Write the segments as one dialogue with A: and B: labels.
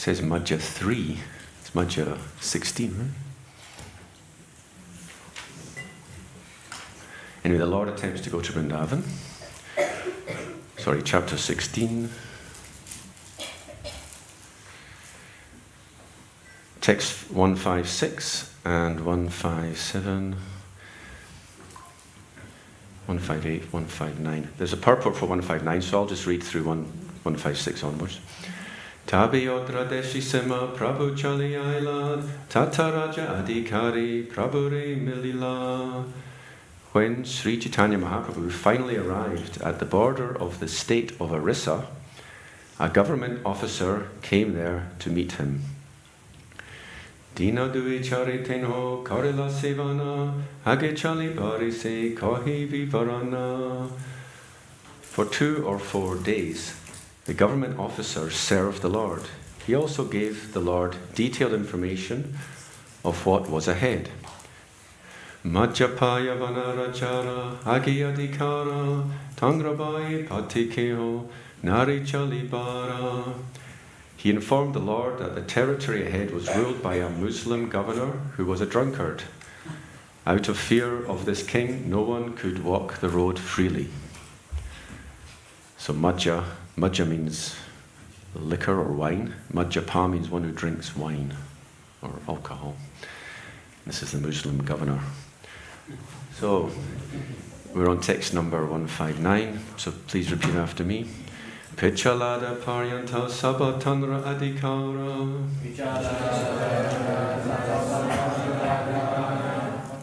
A: says Madhya 3. It's Madhya 16, right? Anyway, the Lord attempts to go to Vrindavan. Sorry, chapter 16. Text 156 and 157. 158, 159. There's a purport for 159, so I'll just read through 156 onwards. Tabi Odra Deshisema Prabhu Chali Ailad Tataraja Adhikari Prabhure Milila. When Sri Chaitanya Mahaprabhu finally arrived at the border of the state of Orissa, a government officer came there to meet him. Dina dui charitenho karila sevana age chali barise kahi vivarana. For 2 or 4 days, the government officer served the Lord. He also gave the Lord detailed information of what was ahead. Majapaya vanarachara agiyadikara tangrabai patikeho nari chalibara. He informed the Lord that the territory ahead was ruled by a Muslim governor who was a drunkard. Out of fear of this king, no one could walk the road freely. So Madhya means liquor or wine. Majjapa means one who drinks wine or alcohol. This is the Muslim governor. So we're on text number 159, so please repeat after me. Pichalada paryanta sabatanra adhikara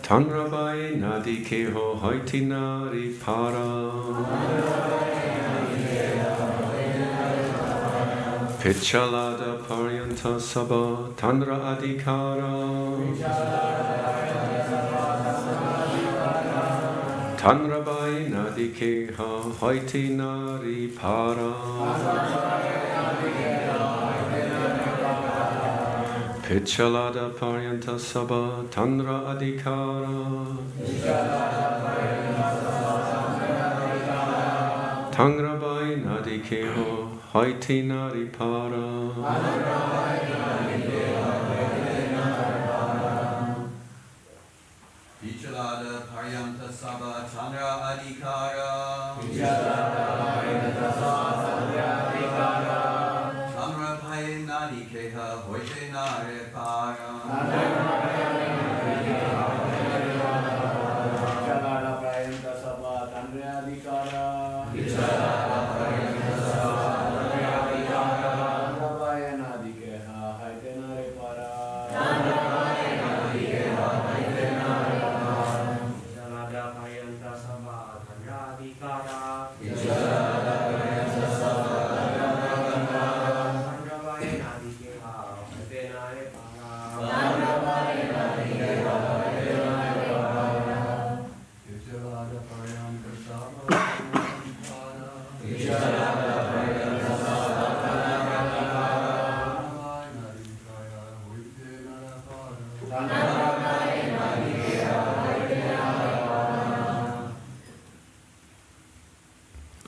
A: tanrabai nadikeho hoitinari para. Pichalada paryanta sabha tanra adhikara Tanrabai nadikeha hoiti nari para. Pichalada paryanta sabha tanra adhikara Tanrabai nadikeho hoiti nari para.
B: Vichalada paryanta sabha tanra adhikara Tanra bhai nadikeha hoite nare para.
C: Vichalada paryanta sabha tanra adhikara Tanra bhai nadikeha hoite nare para.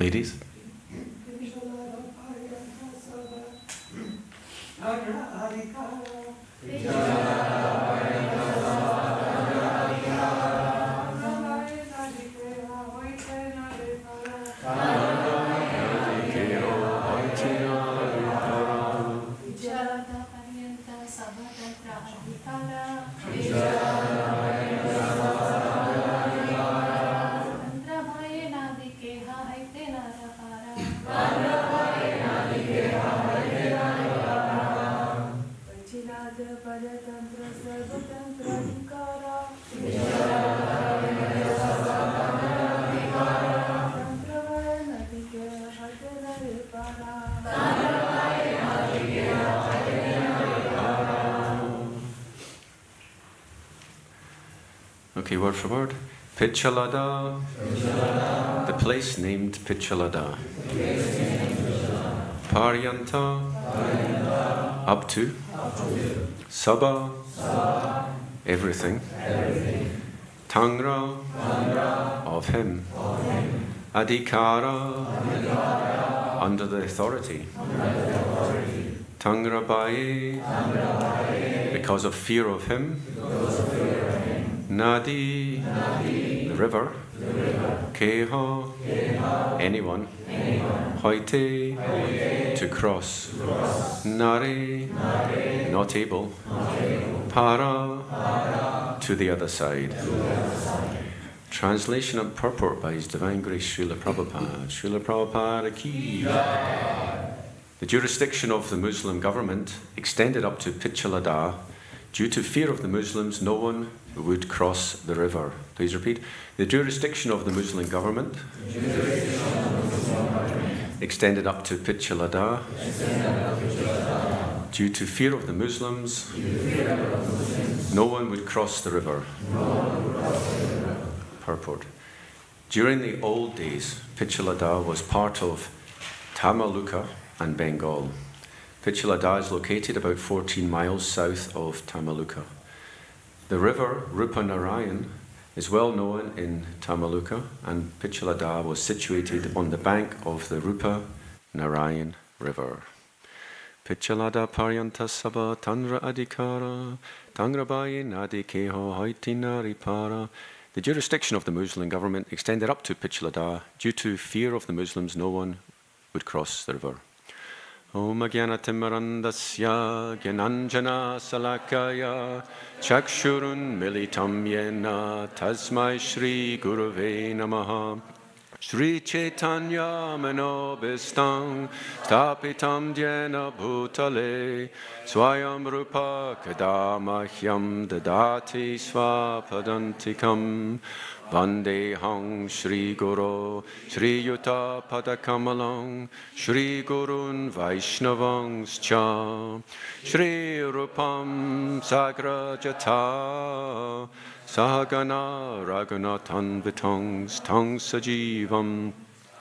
A: Ladies? Okay, word for word. Pichalada, the place named Pichalada. Paryanta, up to. Sabha, everything. Tangra, of him. Adhikara, under the authority. Tangrabaye, because of fear of him. Nadi, the river. Keha, anyone. Hoite, to cross. Nare, not able. Para, to the other side. Translation and purport by His Divine Grace Srila Prabhupada. Srila Prabhupada ki. The jurisdiction of the Muslim government extended up to Picchalada. Due to fear of the Muslims, no one would cross the river. Please repeat. The jurisdiction of the Muslim government extended up to Picchalada. Due to fear of the Muslims, no one would cross the river. Purport. During the old days, Picchalada was part of Tamaluka and Bengal. Picchalada is located about 14 miles south of Tamaluka. The river Rupanarayan is well known in Tamaluka, and Picchalada was situated on the bank of the Rupa Narayan River. Picchalada Paryanta Sabha Tanra Adhikara Tangrabaye Nadi Keho Haitinari Para. The jurisdiction of the Muslim government extended up to Picchalada. Due to fear of the Muslims, no one would cross the river. Om Jnanatimirandasya Jnananjana Salakaya Chakshurun Militam Yena Tasmai Shri Gurave Namaha Shri Chaitanya Manobistang Stapitam Jena Bhutale Swayam Rupa Kadamahyam Dadati Swapadantikam Vandehang Shri Guru Shri Yuta Padakamalang Shri Gurun Vaishnavangscha Shri Rupam Sagrajata Sahagana Raghunathan Vitangs Tang Sajivam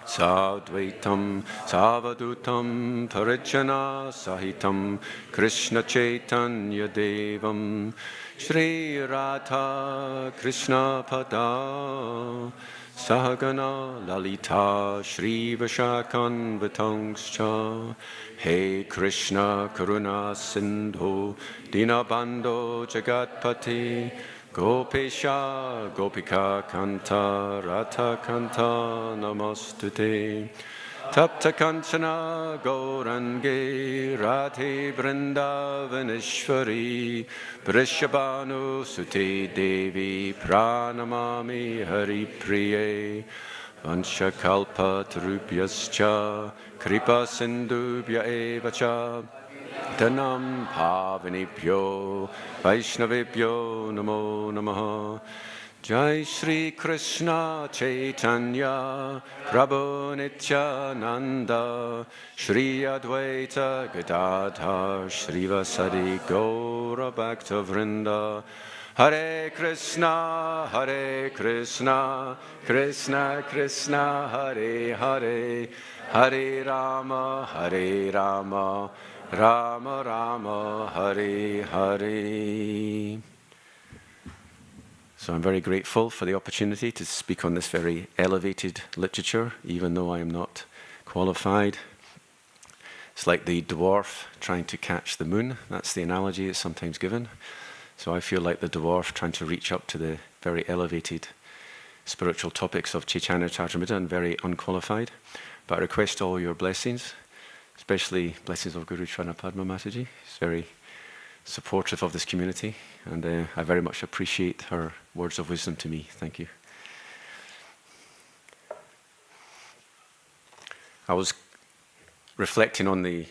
A: Sadvaitam Savadutam Parijana Sahitam Krishna Chaitanya Devam Shri Radha Krishna Pada Sahagana Lalita Shri Vashakan Vitangscha He Krishna Karuna Sindhu Dinabando Jagatpati Gopesha Gopika Kanta Ratha Kanta Namostute Tapta Kanchana Gaurange Radhe Vrindavaneshwari Vrishabhanu Sute Devi Pranamami Hari Priye Vanshakalpa Tarubhyascha Kripa Sindhubhya Evacha Dhanam Pavanibhyo Vaishnavibhyo Namo Namaha Jai Shri Krishna Chaitanya Prabhu Nityananda Shri Advaita Gadadhar Shri Vasadi Gaura Bhakta Vrinda Hare Krishna Krishna Krishna Hare Hare Hare Rama Rama Rama Hare Hare. So I'm very grateful for the opportunity to speak on this very elevated literature, even though I am not qualified. It's like the dwarf trying to catch the moon. That's the analogy that's sometimes given. So I feel like the dwarf trying to reach up to the very elevated spiritual topics of Chaitanya Charitamrita and very unqualified. But I request all your blessings, especially blessings of Guru Chanapadma Mataji. He's very supportive of this community, and I very much appreciate her words of wisdom to me. Thank you. I was reflecting on the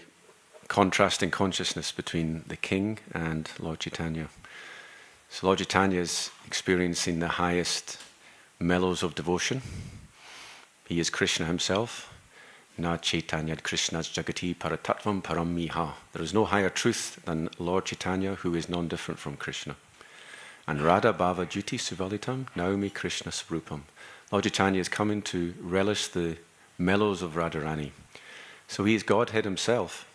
A: contrasting consciousness between the king and Lord Chaitanya. So Lord Chaitanya is experiencing the highest mellows of devotion. He is Krishna himself. Na Chaitanya Krishna's Jagati Paratatvam Param Miha. There is no higher truth than Lord Chaitanya, who is non-different from Krishna. And Radha Bhava Jyoti Suvalitam Naumi Krishna Svrupam. Lord Chaitanya is coming to relish the mellows of Radharani. So he is Godhead himself,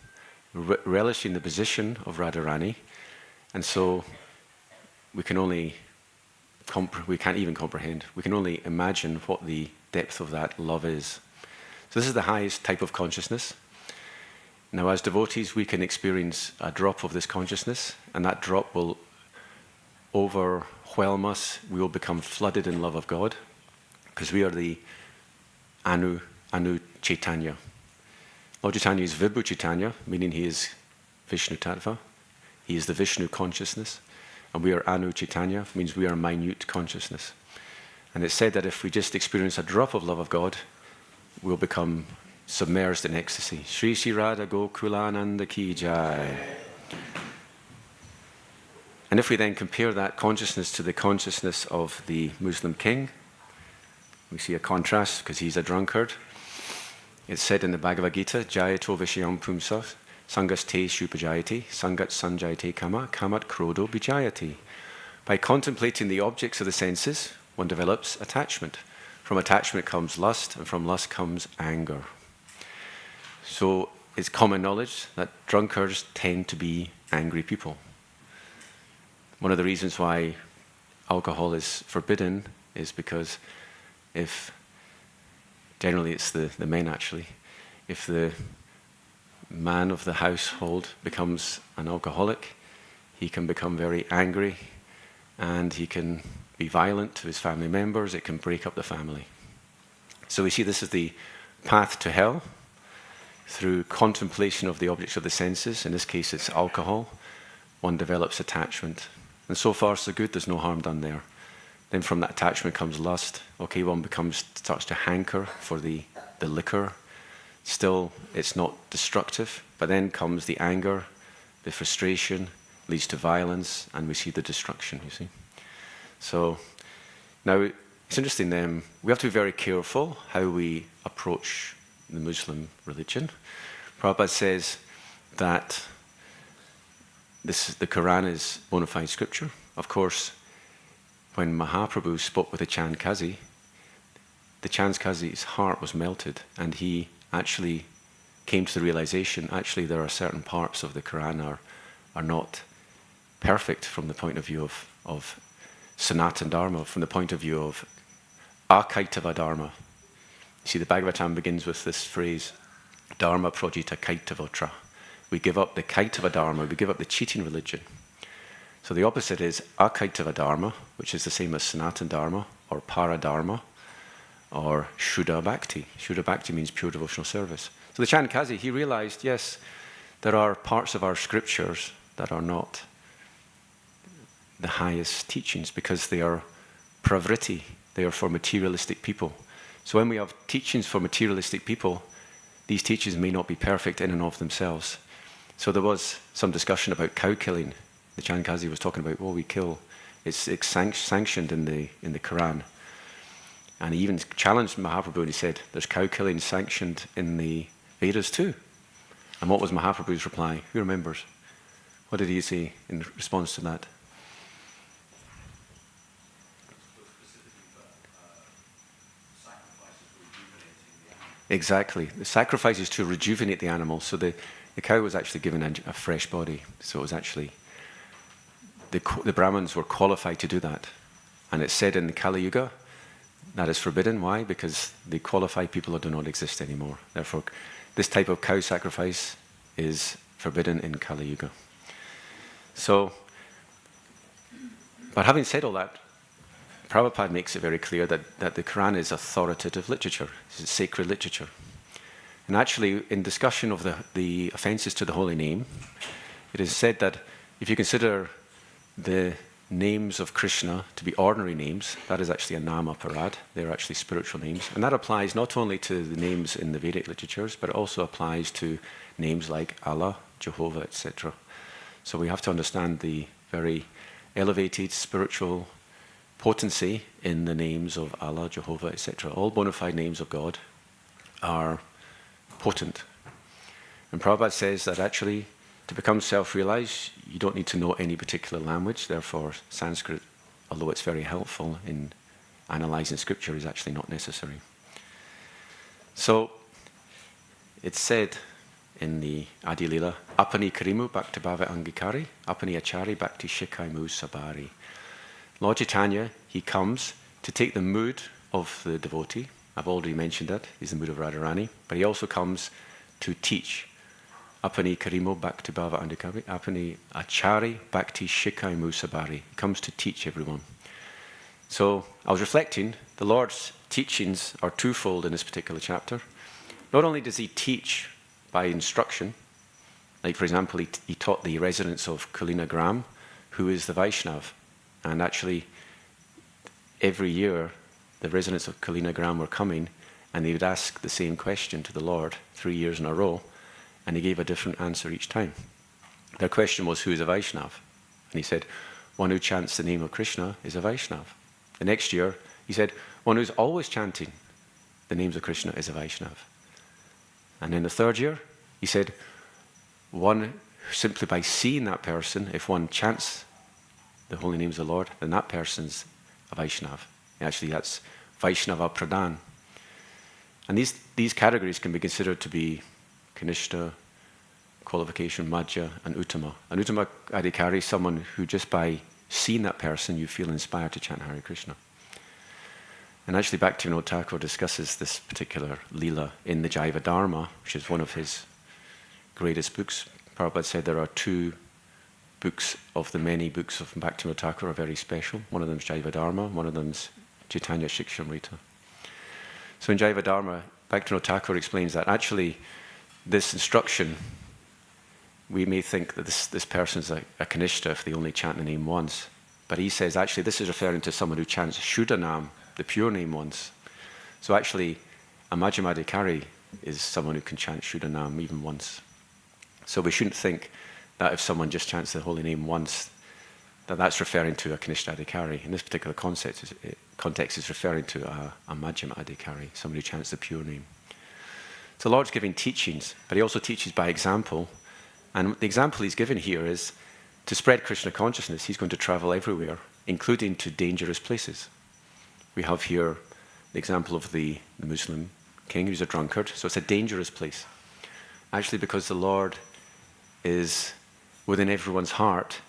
A: relishing the position of Radharani. And so we can't even comprehend. We can only imagine what the depth of that love is. So this is the highest type of consciousness. Now, as devotees, we can experience a drop of this consciousness, and that drop will overwhelm us. We will become flooded in love of God, because we are the Anu Chaitanya. Lord Chaitanya is Vibhu Chaitanya, meaning he is Vishnu Tattva. He is the Vishnu consciousness. And we are Anu Chaitanya, means we are minute consciousness. And it's said that if we just experience a drop of love of God, we'll become submerged in ecstasy. Sri Sri Radha Gokulananda Ki Jai. And if we then compare that consciousness to the consciousness of the Muslim king, we see a contrast because he's a drunkard. It's said in the Bhagavad Gita, Jayato Vishayam Pumsa, Sangas Te Shupajayati, Sangat Sanjayate Kama, Kamat Krodo Bijayati. By contemplating the objects of the senses, one develops attachment. From attachment comes lust, and from lust comes anger. So it's common knowledge that drunkards tend to be angry people. One of the reasons why alcohol is forbidden is because generally it's the men actually, if the man of the household becomes an alcoholic, he can become very angry and he can be violent to his family members, it can break up the family. So we see this as the path to hell through contemplation of the objects of the senses. In this case it's alcohol. One develops attachment. And so far so good, there's no harm done there. Then from that attachment comes lust. Okay, one starts to hanker for the liquor. Still, it's not destructive. But then comes the anger, the frustration, leads to violence, and we see the destruction, you see. So, now, it's interesting, we have to be very careful how we approach the Muslim religion. Prabhupada says that the Quran is bona fide scripture. Of course, when Mahaprabhu spoke with the Chandkazi, the Chandkazi's heart was melted, and he actually came to the realization, actually there are certain parts of the Quran are not perfect from the point of view of Sanatana Dharma, from the point of view of Akaitava Dharma. You see, the Bhagavatam begins with this phrase, Dharma Projita Kaitavatra. We give up the Kaitava Dharma, we give up the cheating religion. So the opposite is Akaitava Dharma, which is the same as Sanatana Dharma, or Paradharma, or Shuddha Bhakti. Shuddha Bhakti means pure devotional service. So the Chandkazi, he realized, yes, there are parts of our scriptures that are not the highest teachings because they are pravritti, they are for materialistic people. So when we have teachings for materialistic people, these teachings may not be perfect in and of themselves. So there was some discussion about cow killing. The Chandkazi was talking about, we kill. It's sanctioned in the Quran. And he even challenged Mahaprabhu and he said, there's cow killing sanctioned in the Vedas too. And what was Mahaprabhu's reply? Who remembers? What did he say in response to that? Exactly. The sacrifice is to rejuvenate the animal. So the cow was actually given a fresh body. So it was actually, the Brahmins were qualified to do that. And it's said in the Kali Yuga, that is forbidden. Why? Because the qualified people do not exist anymore. Therefore, this type of cow sacrifice is forbidden in Kali Yuga. So, but having said all that, Prabhupada makes it very clear that the Quran is authoritative literature, it's sacred literature. And actually, in discussion of the offences to the holy name, it is said that if you consider the names of Krishna to be ordinary names, that is actually a nama parad, they're actually spiritual names. And that applies not only to the names in the Vedic literatures, but it also applies to names like Allah, Jehovah, etc. So we have to understand the very elevated spiritual potency in the names of Allah, Jehovah, etc. All bona fide names of God are potent. And Prabhupada says that actually to become self-realized, you don't need to know any particular language. Therefore, Sanskrit, although it's very helpful in analyzing scripture, is actually not necessary. So, it's said in the Adi Lila, Apani Karimu Bhakti Bhava Angikari, Apani Achari Bhakti Shikaimu Sabari. Lord Chaitanya, he comes to take the mood of the devotee. I've already mentioned that, he's the mood of Radharani, but he also comes to teach Apani Karimo Bhakti Bhava Andikavi, Apani Achari Bhakti Shikai Musabari. He comes to teach everyone. So I was reflecting, the Lord's teachings are twofold in this particular chapter. Not only does he teach by instruction, like for example, he taught the residents of Kulina Gram, who is the Vaishnav. And actually, every year, the residents of Kulina Gram were coming, and they would ask the same question to the Lord 3 years in a row, and he gave a different answer each time. Their question was, who is a Vaishnav? And he said, one who chants the name of Krishna is a Vaishnav. The next year, he said, one who's always chanting the names of Krishna is a Vaishnav. And in the third year, he said, one, simply by seeing that person, if one chants the holy names of the Lord, then that person's a Vaishnav. Actually, that's Vaishnava Pradhan. And these categories can be considered to be Kanishta, qualification, Madhya, and Uttama. An Uttama Adhikari is someone who just by seeing that person, you feel inspired to chant Hare Krishna. And actually, Bhaktivedanta Thakur discusses this particular Leela in the Jaiva Dharma, which is one of his greatest books. Prabhupada said there are 2 books of the many books of Bhaktivedanta Thakur are very special. One of them is Jaiva Dharma, one of them is Chaitanya Shikshamrita. So in Jaiva Dharma, Bhaktivedanta Thakur explains that actually this instruction, we may think that this person's a Kanishta if they only chant the name once. But he says actually this is referring to someone who chants Shuddhanam, the pure name, once. So actually a Majjhimadhikari is someone who can chant Shuddhanam even once. So we shouldn't think that if someone just chants the holy name once, that's referring to a Kanishta Adhikari. In this particular context, is referring to a Majjhima Adhikari, somebody who chants the pure name. So the Lord's giving teachings, but he also teaches by example. And the example he's given here is to spread Krishna consciousness, he's going to travel everywhere, including to dangerous places. We have here the example of the Muslim king who's a drunkard. So it's a dangerous place. Actually, because the Lord is within everyone's heart,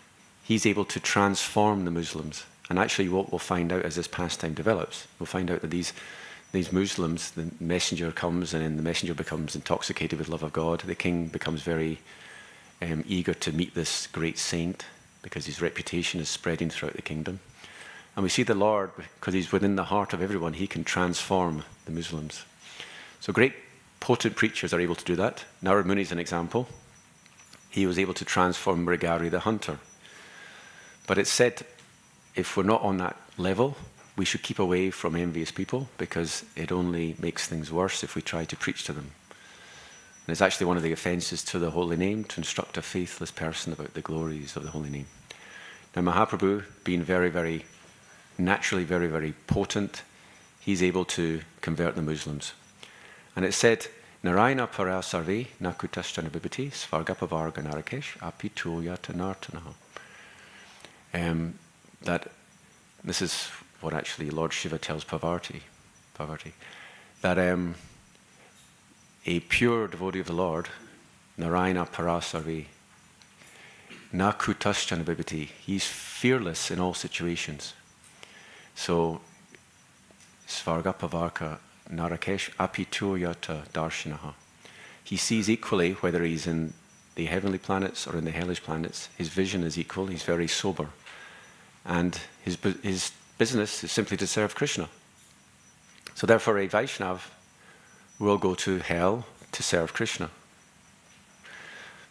A: he's able to transform the Muslims. And actually what we'll find out as this pastime develops, we'll find out that these Muslims, the messenger comes and then the messenger becomes intoxicated with love of God. The king becomes very eager to meet this great saint because his reputation is spreading throughout the kingdom. And we see the Lord, because he's within the heart of everyone, he can transform the Muslims. So great potent preachers are able to do that. Narad Muni is an example. He was able to transform Mrigari the hunter. But it's said, if we're not on that level, we should keep away from envious people because it only makes things worse if we try to preach to them. And it's actually one of the offences to the holy name to instruct a faithless person about the glories of the holy name. Now Mahaprabhu, being very, very naturally very, very potent, he's able to convert the Muslims. And it said, Narayana para sarve nakutasthana bibhati svargapavarga narakesh apito yatanartanaha. That this is what actually Lord Shiva tells Parvati, that a pure devotee of the Lord, Narayana Parasarve, Nakutasthana Bibhati, he's fearless in all situations. So, Svargapavarka Narakesh Apituryata Darshanaha. He sees equally whether he's in the heavenly planets or in the hellish planets. His vision is equal, he's very sober. And his business is simply to serve Krishna. So therefore a Vaishnav will go to hell to serve Krishna.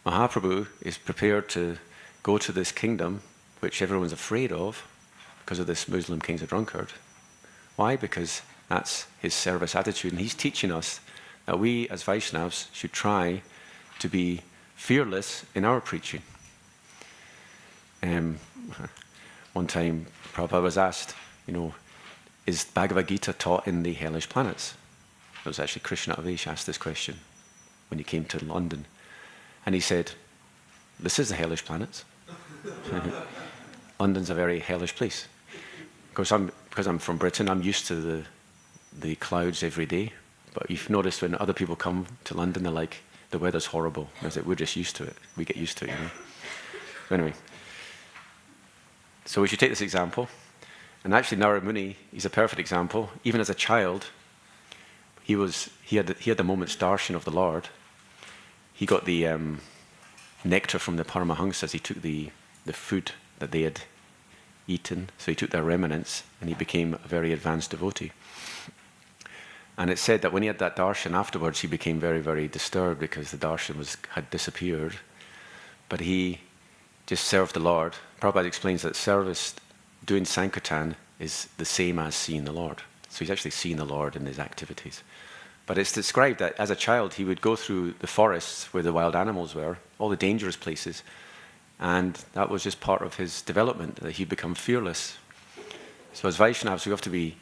A: Mahaprabhu is prepared to go to this kingdom which everyone's afraid of because of this Muslim king's a drunkard. Why? Because that's his service attitude, and he's teaching us that we as Vaishnavas should try to be fearless in our preaching. One time Prabhupada was asked, is Bhagavad Gita taught in the hellish planets? It was actually Krishna Avesh asked this question when he came to London. And he said, this is the hellish planets. London's a very hellish place. Because I'm from Britain, I'm used to the clouds every day. But you've noticed when other people come to London, they're like, the weather's horrible. I said, we're just used to it. We get used to it, So anyway. So we should take this example. And actually Narad Muni, he's a perfect example. Even as a child, he had the moment's darshan of the Lord. He got the nectar from the Paramahamsas. He took the food that they had eaten, so he took their remnants, and he became a very advanced devotee. And it's said that when he had that darshan afterwards, he became very, very disturbed because the darshan had disappeared. But he just served the Lord. Prabhupada explains that service, doing Sankirtan, is the same as seeing the Lord. So he's actually seeing the Lord in his activities. But it's described that as a child, he would go through the forests where the wild animals were, all the dangerous places, and that was just part of his development, that he'd become fearless. So as Vaishnavas, we have to be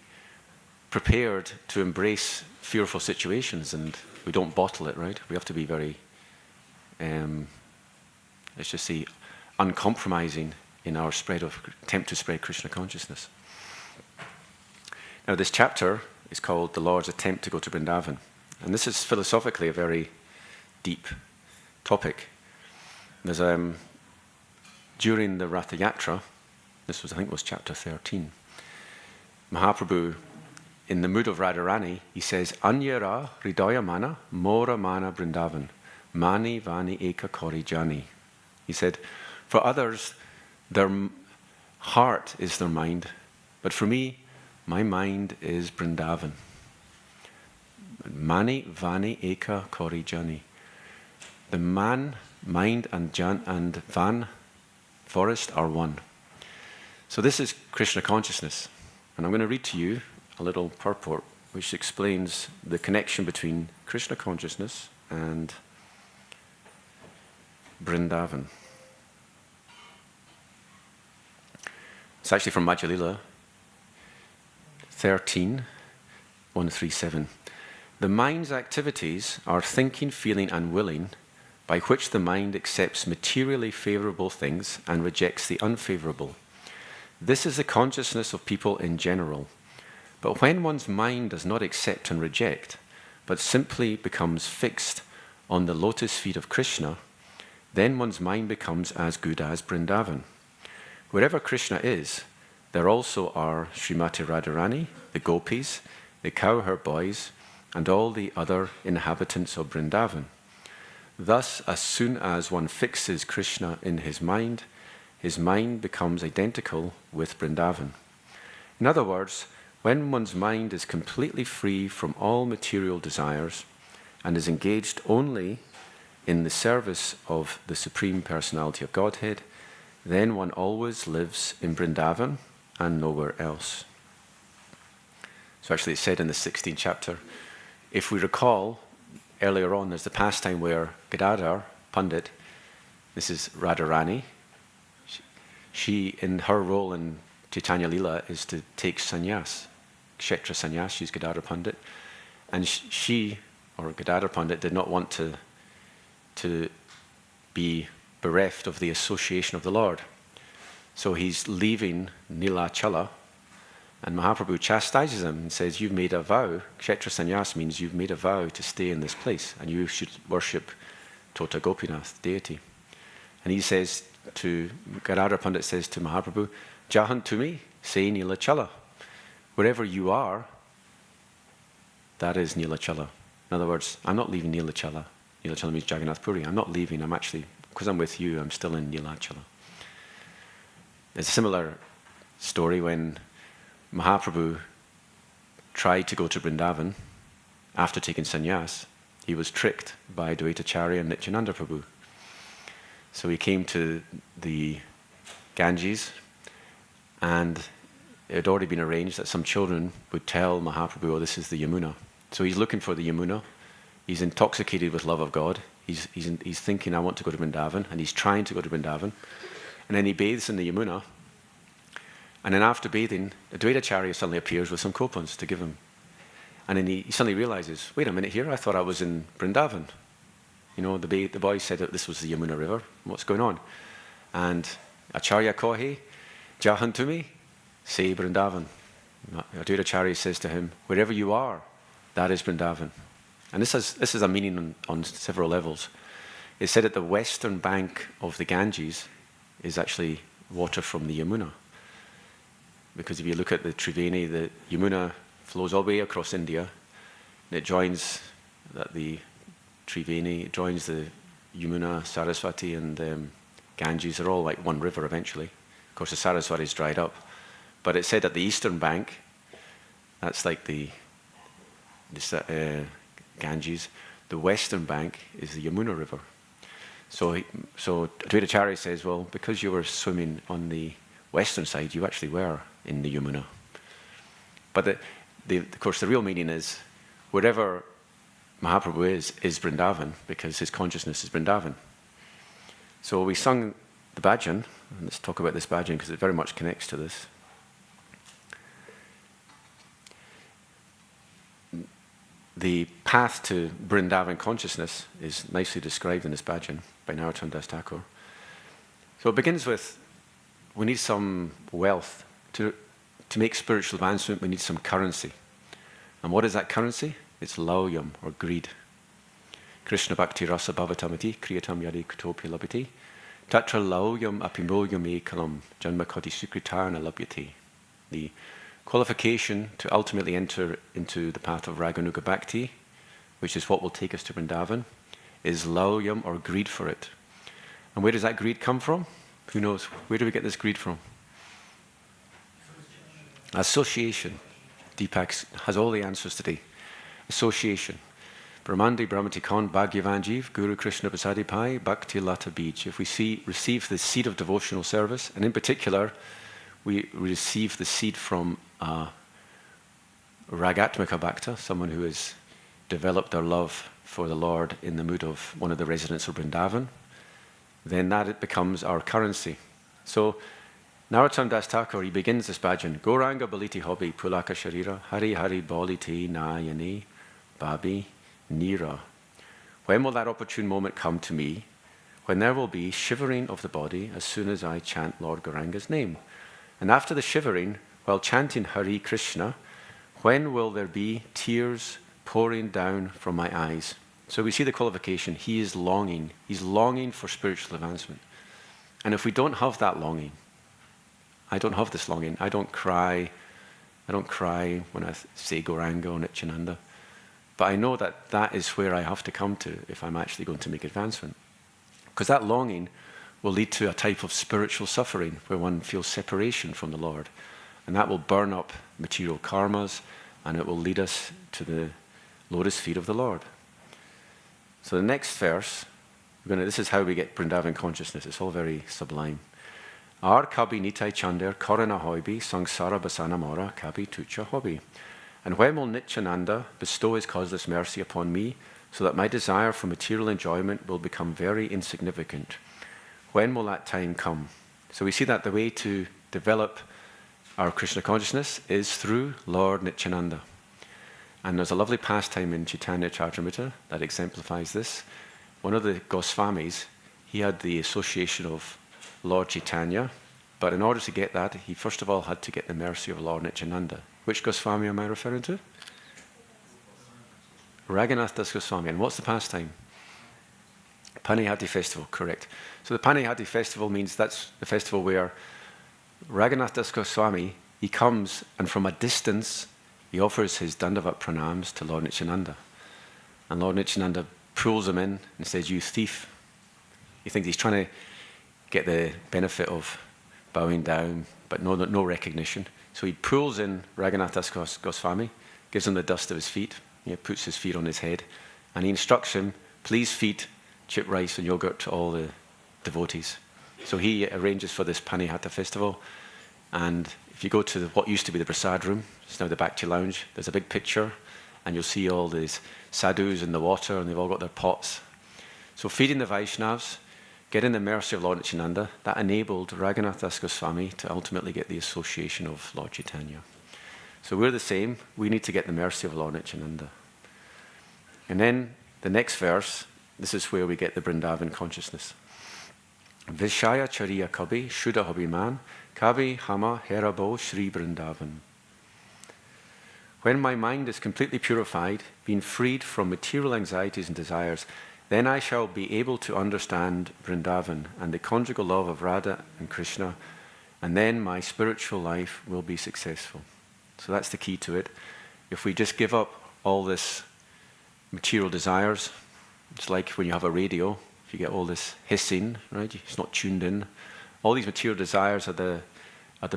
A: prepared to embrace fearful situations, and we don't bottle it, right? We have to be very, let's just say, uncompromising in our attempt to spread Krishna consciousness. Now, this chapter is called The Lord's Attempt to Go to Vrindavan. And this is philosophically a very deep topic. There's during the Ratha Yatra, this was, I think, was chapter 13, Mahaprabhu, in the mood of Radharani, he says, Anyara hridaya mana, mora mana Vrindavan, mani vani eka kori jani. He said, for others, their heart is their mind, but for me, my mind is Vrindavan. Mani vani eka kori jani. The man, mind, and van, forest are one. So this is Krishna consciousness. And I'm going to read to you a little purport which explains the connection between Krishna consciousness and Vrindavan. It's actually from Madhya Lila 13, 137. The mind's activities are thinking, feeling, and willing, by which the mind accepts materially favorable things and rejects the unfavorable. This is the consciousness of people in general. But when one's mind does not accept and reject, but simply becomes fixed on the lotus feet of Krishna, then one's mind becomes as good as Vrindavan. Wherever Krishna is, there also are Srimati Radharani, the gopis, the cowherd boys, and all the other inhabitants of Vrindavan. Thus, as soon as one fixes Krishna in his mind becomes identical with Vrindavan. In other words, when one's mind is completely free from all material desires and is engaged only in the service of the Supreme Personality of Godhead, then one always lives in Vrindavan and nowhere else. So actually it's said in the 16th chapter, if we recall, earlier on there's the pastime where Gadadhar, Pandit, this is Radharani, she in her role in Chaitanya Lila is to take sannyas, Kshetra sannyas, she's Gadadhar Pandit, and she, or Gadadhar Pandit, did not want to be bereft of the association of the Lord. So he's leaving Nilachala, and Mahaprabhu chastises him and says, you've made a vow. Kshetra sannyas means you've made a vow to stay in this place, and you should worship Tota Gopinath, deity. And he says to, Gadadhar Pandit says to Mahaprabhu, Jahan to me, say Nilachala. Wherever you are, that is Nilachala. In other words, I'm not leaving Nilachala. Nilachala means Jagannath Puri. I'm not leaving, I'm actually, because I'm with you, I'm still in Nilachala. There's a similar story when Mahaprabhu tried to go to Vrindavan after taking sannyas. He was tricked by Dvaitacharya and Nityananda Prabhu. So he came to the Ganges, and it had already been arranged that some children would tell Mahaprabhu, oh, this is the Yamuna. So he's looking for the Yamuna. He's intoxicated with love of God. He's thinking, I want to go to Vrindavan, and he's trying to go to Vrindavan. And then he bathes in the Yamuna. And then after bathing, Dvaitacharya suddenly appears with some coupons to give him. And then he suddenly realizes, wait a minute here, I thought I was in Vrindavan. You know, the boy said that this was the Yamuna River. What's going on? And Acharya Kohe, Jahan to me, say Vrindavan. Dvaitacharya says to him, wherever you are, that is Vrindavan. And this is a meaning on several levels. It's said that the western bank of the Ganges is actually water from the Yamuna. Because if you look at the Triveni, the Yamuna flows all the way across India, and it joins the Triveni, it joins the Yamuna, Saraswati, and Ganges are all like one river eventually. Of course, the Saraswati is dried up. But it said at the eastern bank, that's like the Ganges. The western bank is the Yamuna River. So Advaitacharya says, well, because you were swimming on the western side, you actually were in the Yamuna. But of course, the real meaning is wherever Mahaprabhu is Vrindavan, because his consciousness is Vrindavan. So we sung the bhajan, and let's talk about this bhajan because it very much connects to this. The path to Vrindavan consciousness is nicely described in this bhajan by Narottam Das Thakur. So it begins with, we need some wealth. To make spiritual advancement, we need some currency. And what is that currency? It's lauyam, or greed. Krishna bhakti rasa bhavatamati kriyatam yadi kutopi labhati tatra lauyam apimoyam ekalam janmakati sukritarna labhyati. The qualification to ultimately enter into the path of Raganuga Bhakti, which is what will take us to Vrindavan, is lauyam, or greed for it. And where does that greed come from? Who knows? Where do we get this greed from? Association. Deepak has all the answers today. Association. Brahmandi Brahmatikon Bhagyavanjiv Guru Krishna Pasadi Pai Bhakti Lata Beach. If we receive the seed of devotional service, and in particular, we receive the seed from Ragatmika Bhakta, someone who has developed their love for the Lord in the mood of one of the residents of Vrindavan, then that it becomes our currency. So Narottam Das Thakur, he begins this bhajan, Gauranga Baliti Hobi Pulaka Sharira Hari Hari Boliti Nayani Babi Nira. When will that opportune moment come to me, when there will be shivering of the body as soon as I chant Lord Gauranga's name? And after the shivering, while chanting Hare Krishna, when will there be tears pouring down from my eyes? So we see the qualification. He is longing. He's longing for spiritual advancement. And if we don't have that longing, I don't have this longing. I don't cry when I say Gauranga or Nityananda. But I know that that is where I have to come to if I'm actually going to make advancement. Because that longing will lead to a type of spiritual suffering where one feels separation from the Lord. And that will burn up material karmas, and it will lead us to the lotus feet of the Lord. So the next verse, this is how we get Vrindavan consciousness. It's all very sublime. Ar kabi nitai chander korana hoibi sangsara basana mora kabi tucha hobi. And when will Nityananda bestow his causeless mercy upon me, so that my desire for material enjoyment will become very insignificant? When will that time come? So we see that the way to develop our Krishna consciousness is through Lord Nityananda. And there's a lovely pastime in Chaitanya Charitamrita that exemplifies this. One of the Goswamis, he had the association of Lord Chaitanya, but in order to get that, he first of all had to get the mercy of Lord Nityananda. Which Goswami am I referring to? Raghunath Das Goswami. And what's the pastime? Panihati festival, correct. So the Panihati festival means that's the festival where Raghunath Das Goswami, he comes and from a distance, he offers his Dandavat pranams to Lord Nityananda. And Lord Nityananda pulls him in and says, you thief. He thinks he's trying to get the benefit of bowing down, but no recognition. So he pulls in Raghunath Das Goswami, gives him the dust of his feet, he puts his feet on his head, and he instructs him, please feed chip rice and yogurt to all the devotees. So he arranges for this Panihata festival, and if you go to what used to be the Prasad room, it's now the Bhakti Lounge, there's a big picture, and you'll see all these sadhus in the water, and they've all got their pots. So feeding the Vaishnavas, getting the mercy of Lord Nityananda, that enabled Raghunath Das Goswami to ultimately get the association of Lord Chaitanya. So we're the same, we need to get the mercy of Lord Nityananda. And then the next verse, this is where we get the Vrindavan consciousness. Vishaya Chariya Kabi Shuddha Hobiman Kabi Hama Herabo Shri Vrindavan. When my mind is completely purified, being freed from material anxieties and desires, then I shall be able to understand Vrindavan and the conjugal love of Radha and Krishna, and then my spiritual life will be successful. So that's the key to it. If we just give up all this material desires, it's like when you have a radio. if you get all this hissing, right, it's not tuned in. All these material desires are the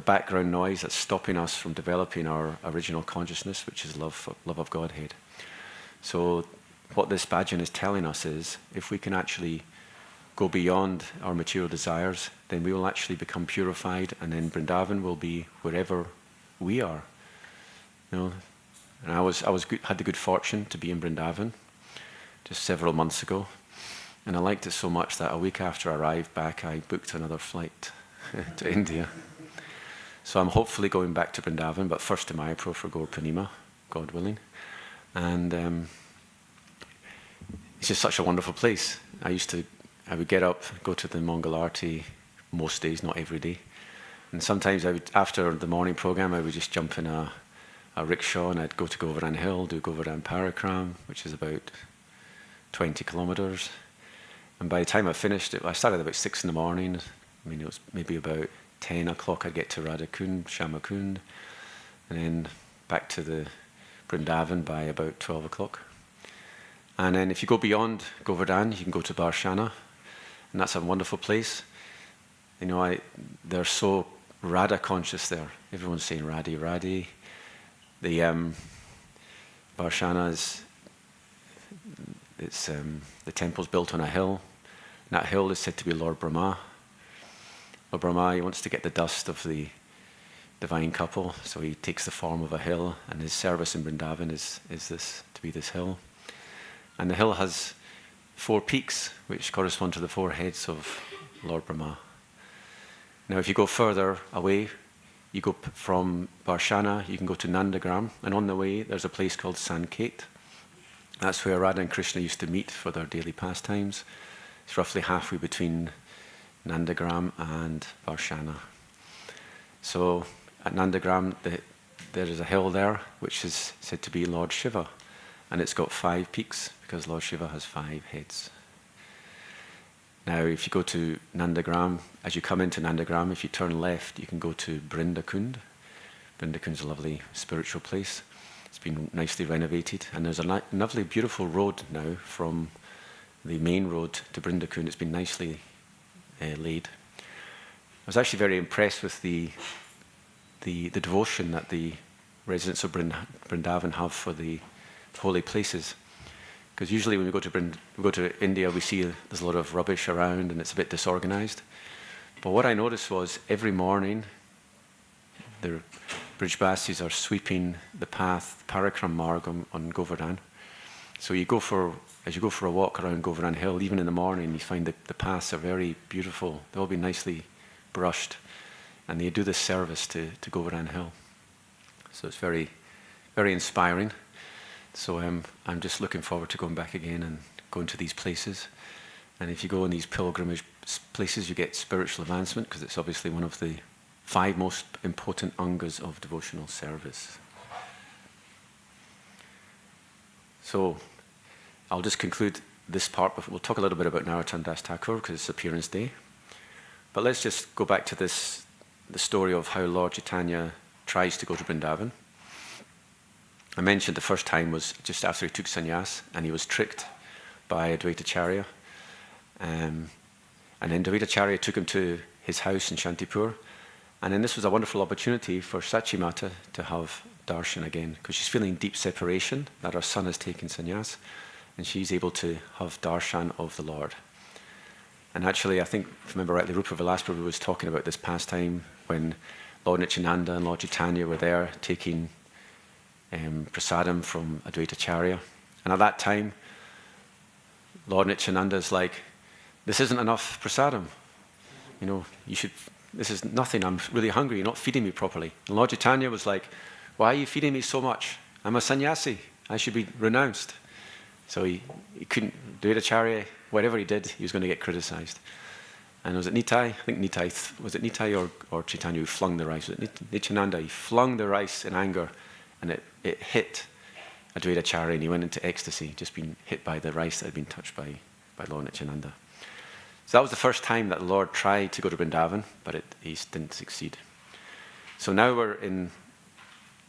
A: background noise that's stopping us from developing our original consciousness, which is love of Godhead. So what this bhajan is telling us is, if we can actually go beyond our material desires, then we will actually become purified, and then Vrindavan will be wherever we are. You know, and had the good fortune to be in Vrindavan just several months ago, and I liked it so much that a week after I arrived back, I booked another flight to India. So I'm hopefully going back to Vrindavan, but first to Mayapur for Gaur Purnima, God willing. And it's just such a wonderful place. I would get up, go to the Mangalarti most days, not every day. And sometimes after the morning program, I would just jump in a rickshaw and I'd go to Govardhan Hill, do Govardhan Parikram, which is about 20 kilometers. And by the time I finished it, I started about 6 in the morning. I mean, it was maybe about 10 o'clock I'd get to Radhakund, Shamakund, and then back to the Vrindavan by about 12 o'clock. And then if you go beyond Govardhan, you can go to Barshana, and that's a wonderful place. You know, they're so Radha conscious there. Everyone's saying Radhi, Radhi. The Barshana the temple's built on a hill. And that hill is said to be Lord Brahma. Lord Brahma, he wants to get the dust of the divine couple, so he takes the form of a hill, and his service in Vrindavan is this hill. And the hill has 4 peaks, which correspond to the 4 heads of Lord Brahma. Now, if you go further away, you go from Barshana, you can go to Nandagram, and on the way, there's a place called Sanket. That's where Radha and Krishna used to meet for their daily pastimes. It's roughly halfway between Nandagram and Barshana. So at Nandagram, there is a hill there, which is said to be Lord Shiva. And it's got 5 peaks, because Lord Shiva has 5 heads. Now, if you go to Nandagram, as you come into Nandagram, if you turn left, you can go to Brindakund. Brindakund's a lovely spiritual place. It's been nicely renovated. And there's a lovely, beautiful road now from the main road to Brindakund. It's been nicely laid. I was actually very impressed with the devotion that the residents of Vrindavan have for the holy places. Because usually when we go to India, we see there's a lot of rubbish around and it's a bit disorganized. But what I noticed was every morning, the Brijbasis are sweeping the path, Parikram Marg on Govardhan. So as you go for a walk around Govardhan Hill, even in the morning, you find that the paths are very beautiful. They'll all be nicely brushed. And they do this service to Govardhan Hill. So it's very, very inspiring. So I'm just looking forward to going back again and going to these places. And if you go in these pilgrimage places, you get spiritual advancement, because it's obviously one of the 5 most important angas of devotional service. So I'll just conclude this part, but we'll talk a little bit about Narottam Das Thakur, because it's Appearance Day. But let's just go back to the story of how Lord Chaitanya tries to go to Vrindavan. I mentioned the first time was just after he took sannyas, and he was tricked by Advaitacharya. And then Advaitacharya took him to his house in Shantipur. And then this was a wonderful opportunity for Sachi Mata to have darshan again, because she's feeling deep separation that her son has taken sannyas, and she's able to have darshan of the Lord. And actually, I think, if I remember rightly, Rupa Vilasprabhu was talking about this pastime when Lord Nityananda and Lord Chaitanya were there taking prasadam from Advaitacharya. And at that time, Lord Nityananda is like, this isn't enough prasadam. You know, this is nothing, I'm really hungry, you're not feeding me properly. And Lord Chaitanya was like, why are you feeding me so much? I'm a sannyasi, I should be renounced. So he couldn't, Advaitacharya, whatever he did, he was going to get criticized. And was it Nitai? I think Nitai, was it Nitai or Chaitanya who flung the rice? Was it Nityananda? He flung the rice in anger, and it hit Advaitacharya, and he went into ecstasy, just being hit by the rice that had been touched by Lord Nityananda. So that was the first time that the Lord tried to go to Vrindavan, but he didn't succeed. So now we're in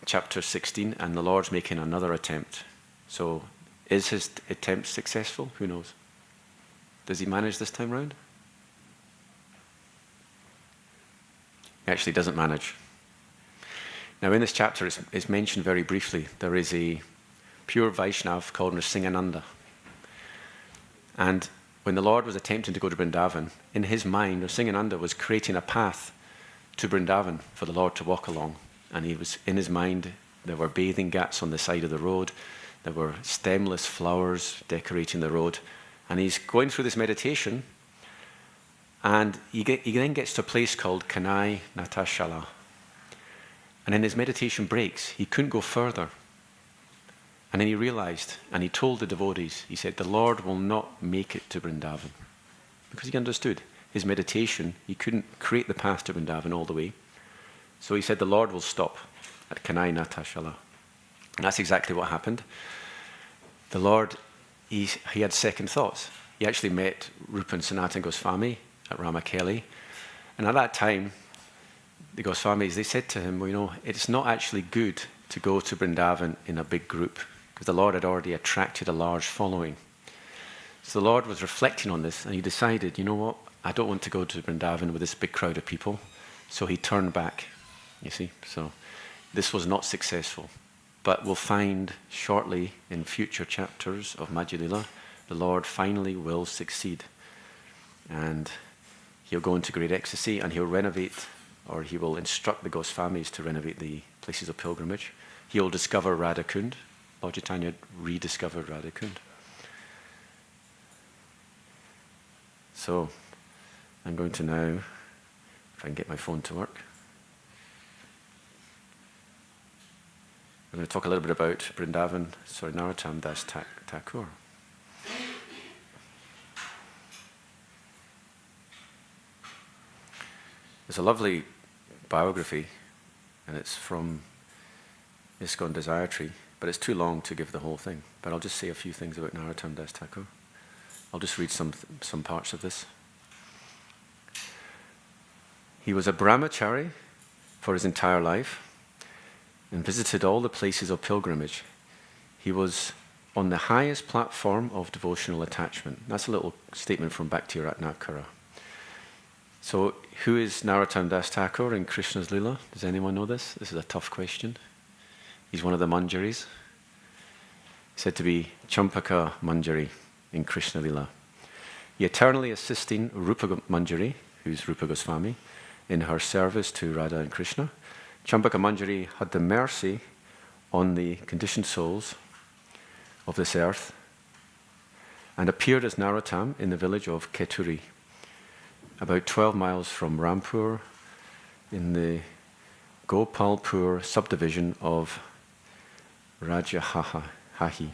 A: chapter 16, and the Lord's making another attempt. So is his attempt successful? Who knows? Does he manage this time round? He actually doesn't manage. Now in this chapter it's mentioned very briefly. There is a pure Vaishnav called Nrsingananda. And when the Lord was attempting to go to Vrindavan, in his mind, Nrsingananda was creating a path to Vrindavan for the Lord to walk along. And he was, in his mind, there were bathing ghats on the side of the road. There were stemless flowers decorating the road. And he's going through this meditation, and he then gets to a place called Kanai Natashala. And then his meditation breaks. He couldn't go further. And then he realized, and he told the devotees, he said, the Lord will not make it to Vrindavan. Because he understood his meditation, he couldn't create the path to Vrindavan all the way. So he said, the Lord will stop at Kanai Natashala. And that's exactly what happened. The Lord, he had second thoughts. He actually met Rupa and Sanatana Goswami at Ramakeli. And at that time, the Goswamis, they said to him, well, you know, it's not actually good to go to Vrindavan in a big group, because the Lord had already attracted a large following. So the Lord was reflecting on this, and he decided, you know what, I don't want to go to Vrindavan with this big crowd of people. So he turned back, you see. So this was not successful. But we'll find shortly in future chapters of Madhya Lila, the Lord finally will succeed. And he'll go into great ecstasy, and he'll renovate, or he will instruct the Goswamis to renovate the places of pilgrimage. He'll discover Radhakund. Lord Chaitanya rediscovered Radhakund. So, I'm going to now, if I can get my phone to work, I'm going to talk a little bit about Narottam Das Thakur. There's a lovely biography, and it's from ISKCON Desire Tree, but it's too long to give the whole thing. But I'll just say a few things about Narottam Das Thakur. I'll just read some parts of this. He was a brahmachari for his entire life and visited all the places of pilgrimage. He was on the highest platform of devotional attachment. That's a little statement from Bhakti Ratnakara. So, who is Narottam Das Thakur in Krishna's Lila? Does anyone know this? This is a tough question. He's one of the Manjaris. Said to be Champaka Manjari in Krishna Lila. He eternally assisting Rupa Manjari, who's Rupa Goswami, in her service to Radha and Krishna. Champaka Manjari had the mercy on the conditioned souls of this earth and appeared as Narottam in the village of Keturi, about 12 miles from Rampur, in the Gopalpur subdivision of Rajahahi.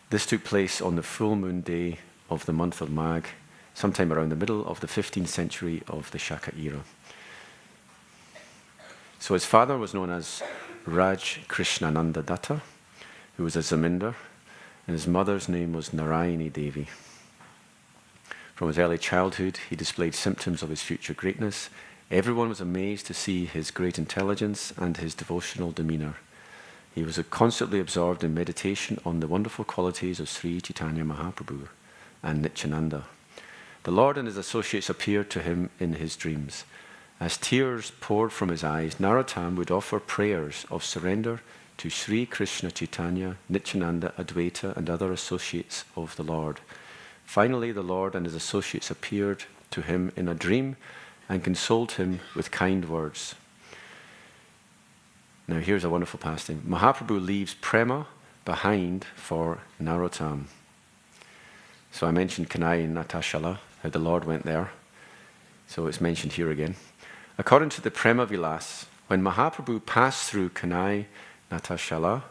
A: This took place on the full moon day of the month of Magh, sometime around the middle of the 15th century of the Shaka era. So his father was known as Raj Krishnananda Datta, who was a Zamindar, and his mother's name was Narayani Devi. From his early childhood, he displayed symptoms of his future greatness. Everyone was amazed to see his great intelligence and his devotional demeanor. He was constantly absorbed in meditation on the wonderful qualities of Sri Chaitanya Mahaprabhu and Nityananda. The Lord and his associates appeared to him in his dreams. As tears poured from his eyes, Narottam would offer prayers of surrender to Sri Krishna Chaitanya, Nityananda, Advaita, and other associates of the Lord. Finally, the Lord and his associates appeared to him in a dream and consoled him with kind words. Now here's a wonderful pastime. Mahaprabhu leaves Prema behind for Narottam. So I mentioned Kanai Natashala, how the Lord went there. So it's mentioned here again. According to the Prema Vilas, when Mahaprabhu passed through Kanai Natashala,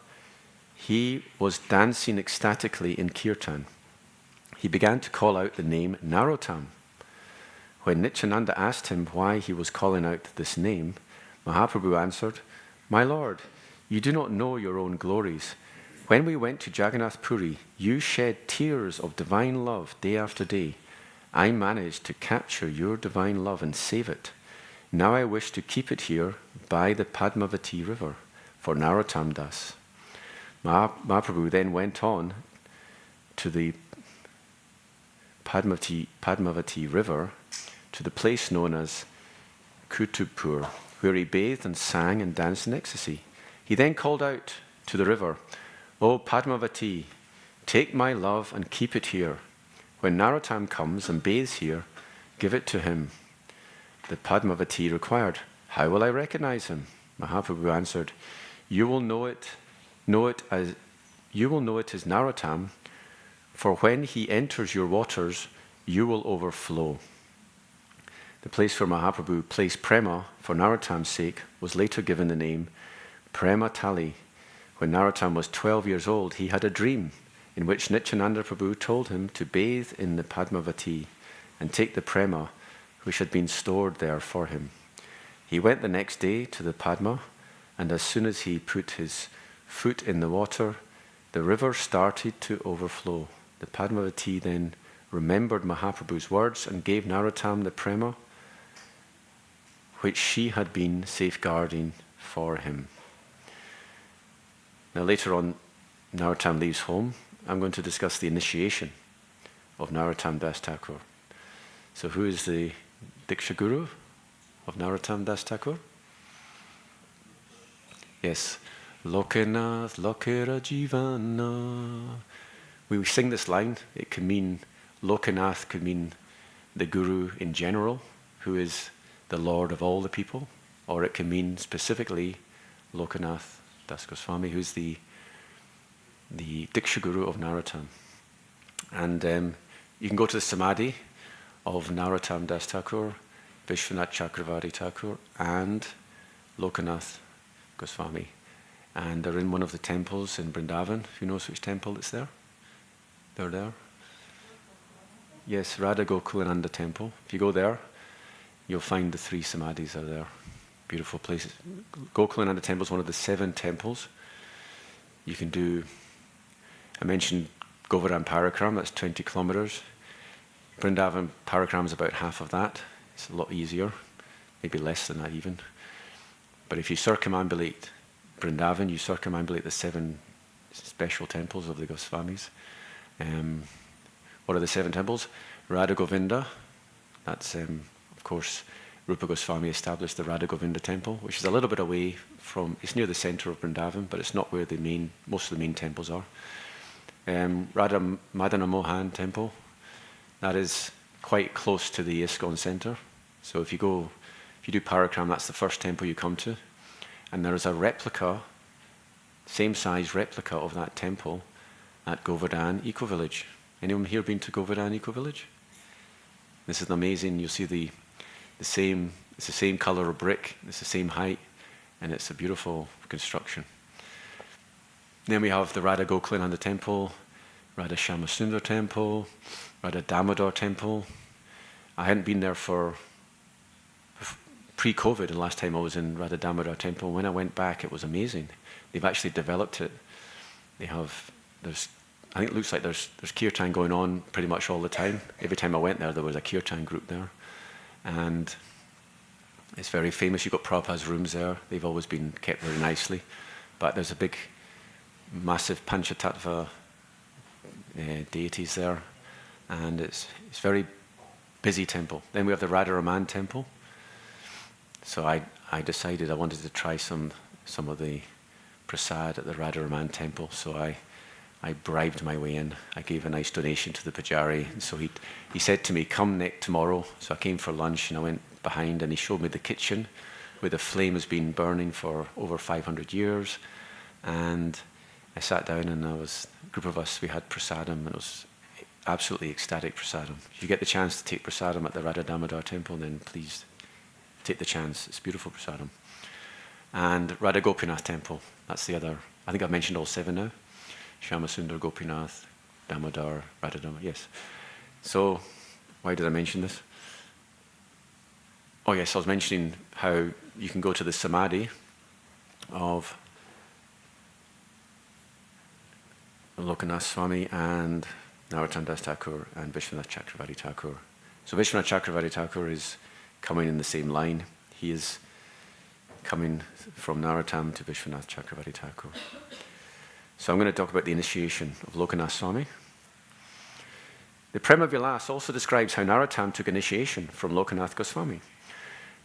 A: he was dancing ecstatically in kirtan. He began to call out the name Narottam. When Nityananda asked him why he was calling out this name, Mahaprabhu answered, "My Lord, you do not know your own glories. When we went to Jagannath Puri, you shed tears of divine love day after day. I managed to capture your divine love and save it. Now I wish to keep it here by the Padmavati river for Narottam Das." Mahaprabhu then went on to the Padmavati river to the place known as Kutupur, where he bathed and sang and danced in ecstasy. He then called out to the river, "O Padmavati, take my love and keep it here. When Narottam comes and bathes here, give it to him." The Padmavati required, "How will I recognize him?" Mahaprabhu answered, You will know it as Narottam, for when he enters your waters, you will overflow. The place where Mahaprabhu placed Prema for Narottam's sake was later given the name Prema Tali. When Narottam was 12 years old, he had a dream in which Nityananda Prabhu told him to bathe in the Padmavati and take the Prema which had been stored there for him. He went the next day to the Padma, and as soon as he put his foot in the water, the river started to overflow. The Padmavati then remembered Mahaprabhu's words and gave Narottam the Prema which she had been safeguarding for him. Now later on, Narottam leaves home. I'm going to discuss the initiation of Narottam Das Thakur. So who is the Diksha Guru of Narottam Das Thakur? Yes, Lokenath Lokera Jivana. We sing this line. It can mean, Lokenath could mean the Guru in general, who is the Lord of all the people, or it can mean specifically Lokenath Das Goswami, who's the Diksha Guru of Narottam. And you can go to the Samadhi of Narottam Das Thakur, Vishwanath Chakravarti Thakur, and Lokenath Goswami. And they're in one of the temples in Vrindavan. Who knows which temple it's there? They're there. Yes, Radha Gokulananda Temple. If you go there, you'll find the three samadhis are there. Beautiful places. Gokulananda Temple is one of the 7 temples. You can do, I mentioned Govardhan Parakram, that's 20 kilometers. Vrindavan Parakram is about half of that. It's a lot easier, maybe less than that even. But if you circumambulate Vrindavan, you circumambulate the 7 special temples of the Goswamis. What are the 7 temples? Radha Govinda, that's of course Rupa Goswami established the Radha Govinda temple, which is a little bit away from, it's near the center of Vrindavan, but it's not where most of the main temples are. Radha Madana Mohan temple, that is quite close to the ISKCON center. So if you do Parakram, that's the first temple you come to. And there is a replica, same size replica of that temple at Govardhan Eco Village. Anyone here been to Govardhan Eco Village? This is amazing. You'll see it's the same color of brick, it's the same height, and it's a beautiful construction. Then we have the Radha Gokulananda temple, Radha Shyamasundar temple, Radha Damodar temple. I hadn't been there for pre-COVID, the last time I was in Radha Damodar temple. When I went back, it was amazing. They've actually developed it. I think it looks like there's kirtan going on pretty much all the time. Every time I went there was a kirtan group there. And it's very famous. You've got Prabhupada's rooms there. They've always been kept very nicely. But there's a big, massive Panchatattva deities there. And it's a very busy temple. Then we have the Radharaman temple. So I decided I wanted to try some of the prasad at the Radharaman temple. So I bribed my way in. I gave a nice donation to the pujari. And so he said to me, come tomorrow. So I came for lunch and I went behind and he showed me the kitchen where the flame has been burning for over 500 years. And I sat down and a group of us, we had prasadam. It was absolutely ecstatic prasadam. If you get the chance to take prasadam at the Radha Damodar temple, then please take the chance. It's beautiful prasadam. And Radha Gopinath temple, that's the other. I think I've mentioned all 7 now. Shyamasundar, Gopinath, Damodar, Radha Damodar, yes. So, why did I mention this? Oh yes, I was mentioning how you can go to the Samadhi of Lokanath Swami and Narottam Das Thakur and Vishwanath Chakravarti Thakur. So Vishwanath Chakravarti Thakur is coming in the same line. He is coming from Narottam to Vishwanath Chakravarti Thakur. So I'm going to talk about the initiation of Lokanath Swami. The Prema Vilas also describes how Narottam took initiation from Lokanath Goswami.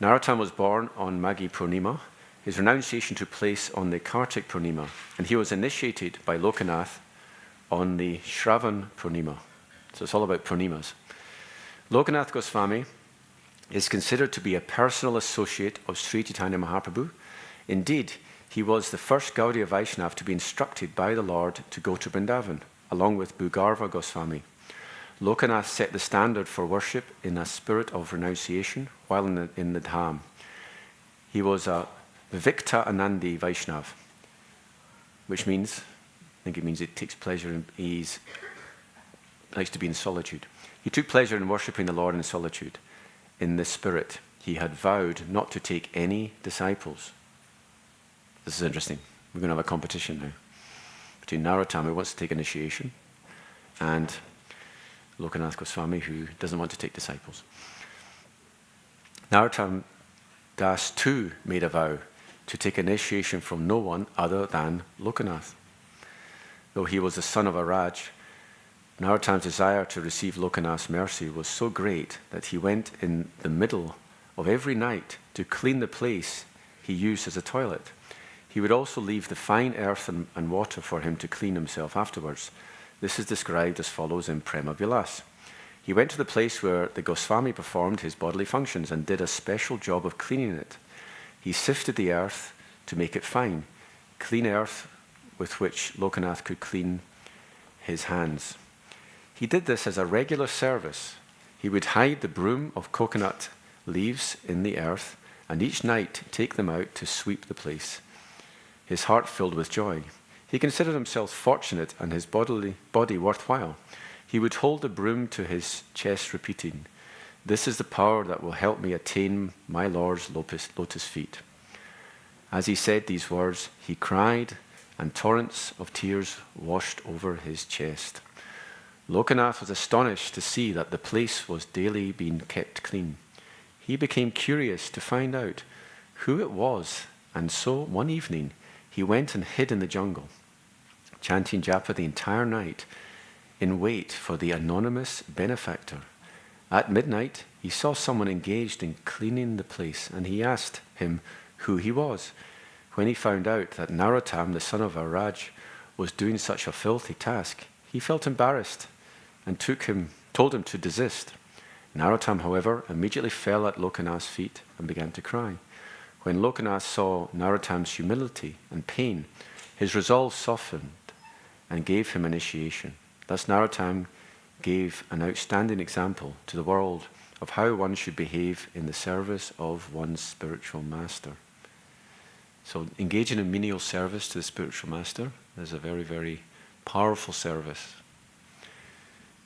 A: Narottam was born on Maghi Purnima. His renunciation took place on the Kartik Purnima, and he was initiated by Lokanath on the Shravan Purnima. So it's all about Purnimas. Lokanath Goswami is considered to be a personal associate of Sri Chaitanya Mahaprabhu. Indeed, he was the first Gaudiya Vaishnava to be instructed by the Lord to go to Vrindavan, along with Bhugarva Goswami. Lokanath set the standard for worship in a spirit of renunciation while in the Dham. He was a Vikta Anandi Vaishnav, which means, I think it means it takes pleasure in, he likes to be in solitude. He took pleasure in worshipping the Lord in solitude. In this spirit, he had vowed not to take any disciples. This is interesting. We're going to have a competition now between Narottam, who wants to take initiation, and Lokanath Goswami, who doesn't want to take disciples. Narottam Das too made a vow to take initiation from no one other than Lokanath. Though he was the son of a Raj, Narottam's desire to receive Lokanath's mercy was so great that he went in the middle of every night to clean the place he used as a toilet. He would also leave the fine earth and water for him to clean himself afterwards. This is described as follows in Prema Vilas. He went to the place where the Goswami performed his bodily functions and did a special job of cleaning it. He sifted the earth to make it fine, clean earth with which Lokanath could clean his hands. He did this as a regular service. He would hide the broom of coconut leaves in the earth and each night take them out to sweep the place. His heart filled with joy. He considered himself fortunate and his body worthwhile. He would hold the broom to his chest, repeating, "This is the power that will help me attain my Lord's lotus feet." As he said these words, he cried, and torrents of tears washed over his chest. Lokanath was astonished to see that the place was daily being kept clean. He became curious to find out who it was, and so one evening he went and hid in the jungle, chanting japa the entire night in wait for the anonymous benefactor. At midnight, he saw someone engaged in cleaning the place, and he asked him who he was. When he found out that Narottam, the son of a Raj, was doing such a filthy task, he felt embarrassed and told him to desist. Narottam, however, immediately fell at Lokanath's feet and began to cry. When Lokanath saw Narottam's humility and pain, his resolve softened and gave him initiation. Thus Narottam gave an outstanding example to the world of how one should behave in the service of one's spiritual master. So engaging in menial service to the spiritual master is a very, very powerful service.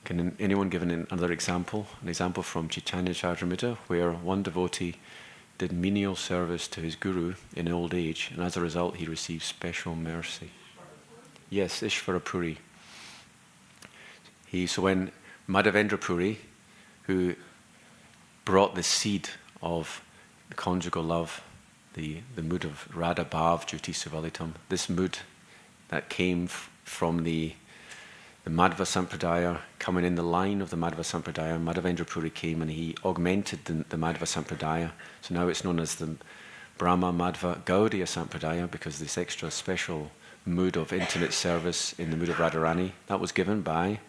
A: Can anyone give another example? An example from Chaitanya Charitamrita, where one devotee did menial service to his guru in old age, and as a result he received special mercy. Yes, Ishvara Puri. So when Madhavendra Puri, who brought the seed of the conjugal love, the mood of Radha Bhav Juti Suvalitam, this mood that came from the Madhva Sampradaya, coming in the line of the Madhva Sampradaya, Madhavendra Puri came and he augmented the Madhva Sampradaya. So now it's known as the Brahma Madhva Gaudiya Sampradaya, because this extra special mood of intimate service in the mood of Radharani, that was given by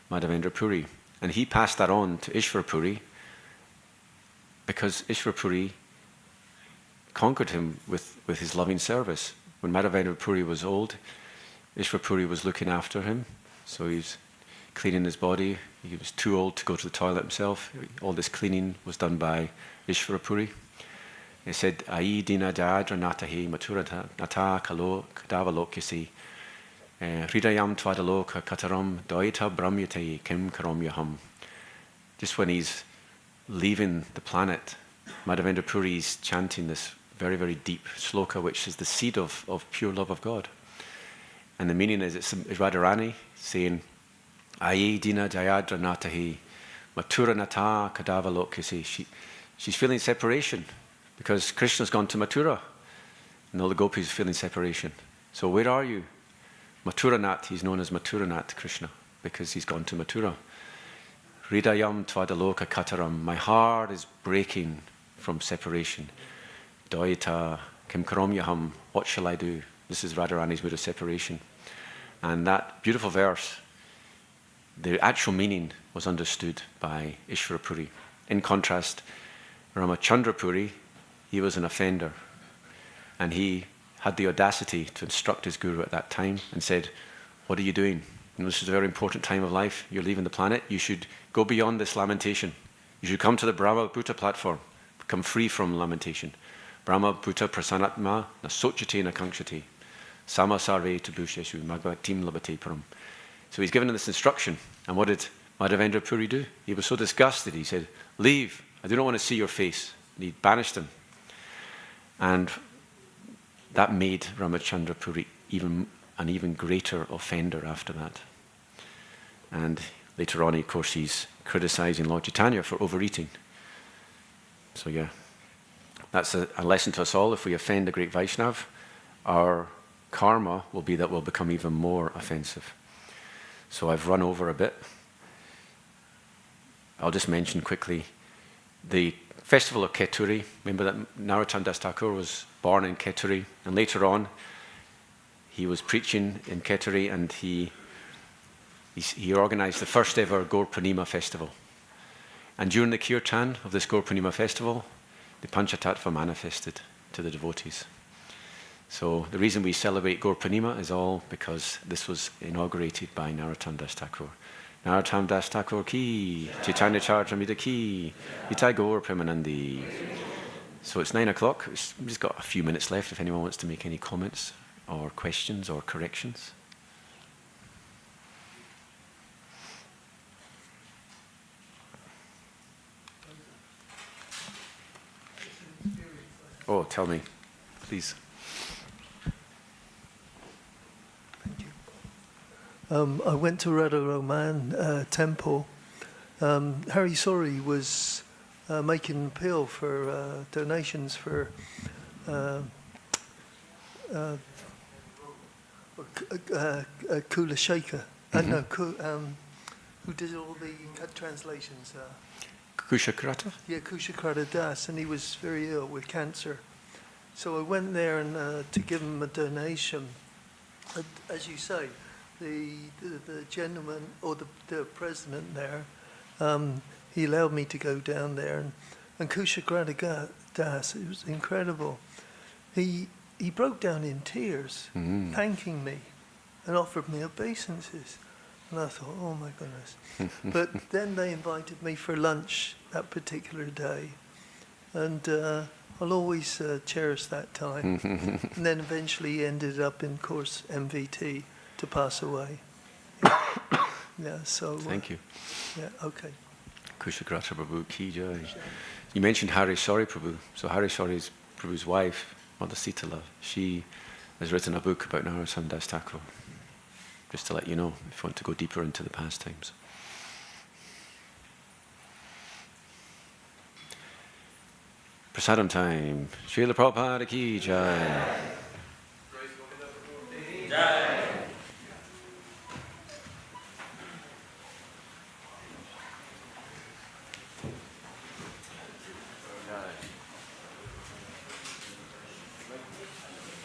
A: Madhavendra Puri. And he passed that on to Ishvara Puri, because Ishvara Puri conquered him with his loving service. When Madhavendra Puri was old, Ishvara Puri was looking after him. So he was cleaning his body. He was too old to go to the toilet himself. All this cleaning was done by Ishvara Puri. He said, "Ai dina jadra natahi matura nata kalo kadavalokyasi hridayam twadaloka kataram doita brahmyate kim karomyaham." Just when he's leaving the planet, Madhavendra Puri is chanting this very, very deep sloka, which is the seed of pure love of God. And the meaning is, it's Radharani saying, "Aye dina jayadra natahi, matura nata kadavalokyasi." She's feeling separation because Krishna's gone to Mathura, and all the gopis are feeling separation. So where are you? Mathuranath, he's known as Mathuranath Krishna, because he's gone to Mathura. Hridayam tvadaloka kataram. My heart is breaking from separation. Doita kim karamyaham. What shall I do? This is Radharani's mood of separation. And that beautiful verse, the actual meaning was understood by Ishvara Puri. In contrast, Ramachandra Puri, he was an offender. And he had the audacity to instruct his guru at that time and said, what are you doing? This is a very important time of life. You're leaving the planet. You should go beyond this lamentation. You should come to the Brahma Bhuta platform. Become free from lamentation. Brahma Bhuta prasanatma na sochate na kankshate. Sama sarve tabusheshu magvatim labate param. So he's given this instruction. And what did Madhavendra Puri do? He was so disgusted. He said, leave. I do not want to see your face. And he banished him. And that made Ramachandra Puri an even greater offender after that. And later on, of course, he's criticizing Lord Chaitanya for overeating. So yeah, that's a lesson to us all. If we offend a great Vaishnav, our karma will be that we'll become even more offensive. So I've run over a bit. I'll just mention quickly the festival of Keturi. Remember that Narottam Das Thakur was born in Keturi, and later on he was preaching in Keturi, and he organized the first ever Gaur Purnima festival. And during the kirtan of this Gaur Purnima festival, the Panchatattva manifested to the devotees. So the reason we celebrate Gaur Purnima is all because this was inaugurated by Narottam Das Thakur. Narottam Das Thakur ki, Chaitanya Charitamrita ki, Nitai Gaur Premanandi. So it's 9 o'clock. We've just got a few minutes left if anyone wants to make any comments or questions or corrections. Oh, tell me, please.
D: Thank you. I went to Radha Raman temple. Hari Sori was making an appeal for donations for Kula Shaker. Who did all the translations?
A: Kushakrata?
D: Yeah, Kushakrata Das, and he was very ill with cancer. So I went there and to give him a donation. As you say, the gentleman or the president there, he allowed me to go down there, and Kushakrata Das, it was incredible. He broke down in tears, thanking me, and offered me obeisances. And I thought, oh my goodness. But then they invited me for lunch that particular day. And I'll always cherish that time. And then eventually ended up in course MVT to pass away. Yeah, so...
A: Thank you.
D: Yeah, okay.
A: Kushakrata Prabhu ki jai. You mentioned Hari Sori Prabhu. So Hari Sori is Prabhu's wife, Mother Sitala. She has written a book about Narottam Das Thakur. Just to let you know, if you want to go deeper into the pastimes. Prasadam time. Srila Prabhupada ki jai.